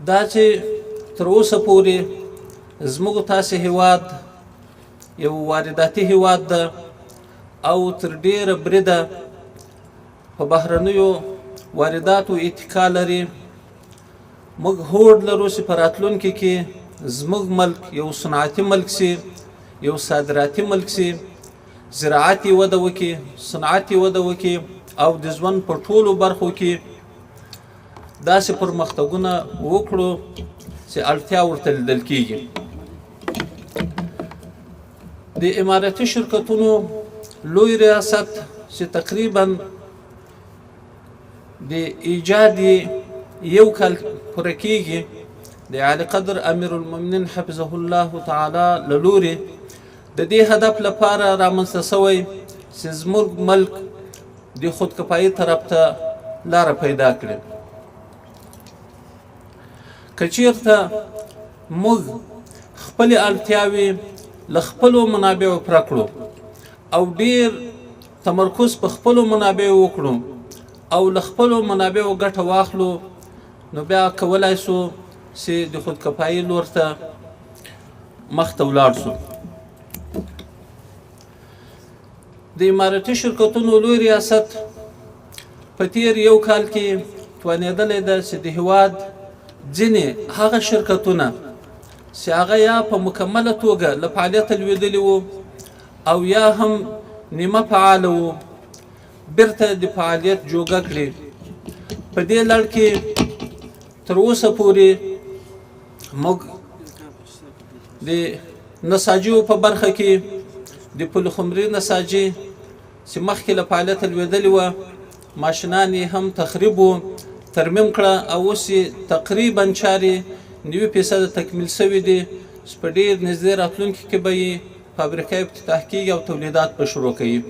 دا چې تر اوسه پورې زموږ تاسې هیواد یو وارداتي هیواد ده او تر ډیره بریده په بهرنیو وارداتو اتکا لري. موږ هوډ لرو چې په راتلونکي کې زموږ ملک یو صنعتي ملک سي، یو صادراتي ملک سي، زراعت یې وده وکړي، صنعت یې وده وکړي او د ژوند په ټولو برخو کې داسې پرمختګونه وکړو چې اړتیا ورته لیدل کېږي. د اماراتي شرکتونو لوی ریاست چې تقریبا د ایجاد یو کال پوره کېږي د اعلی قدر امیر المؤمنین حفظه الله تعالی له لورې د دې هدف لپاره رامنځته شوی چې زموږ ملک د خودکفایي طرف ته لاره پیدا کړي. که چېرته موږ خپلې اړتیاوې له خپلو منابعو پوره کړو او ډېر تمرکز په خپلو منابعو وکړو او له خپلو منابعو ګټه واخلو، نو بیا کولی سو چې د خودکفایي لور ته مخته ولاړ سو. د اماراتي شرکتونو لوی ریاست په تیر یو کال کې توانېدلی ده چې د هیواد ځینې هغه شرکتونه چې هغه یا په مکمله توګه له فعالیته لوېدلي وو او یا هم نیمه فعاله وو بیرته د فعالیت جوګه کړي. په دې لړ کې تر اوسه پورې موږ د نساجیو په برخه کې د پلخمري نساجي چې مخکې له فعالیته لوېدلې وه ماشینان یې هم تخریب و، ترمیم کړه او اوس یې تقریبا چارې 90% تکمیل شوي دي چې په ډېر نږدې راتلونکي کې به یې فابریکه افتتاح کېږي او تولیدات به شروع کوي.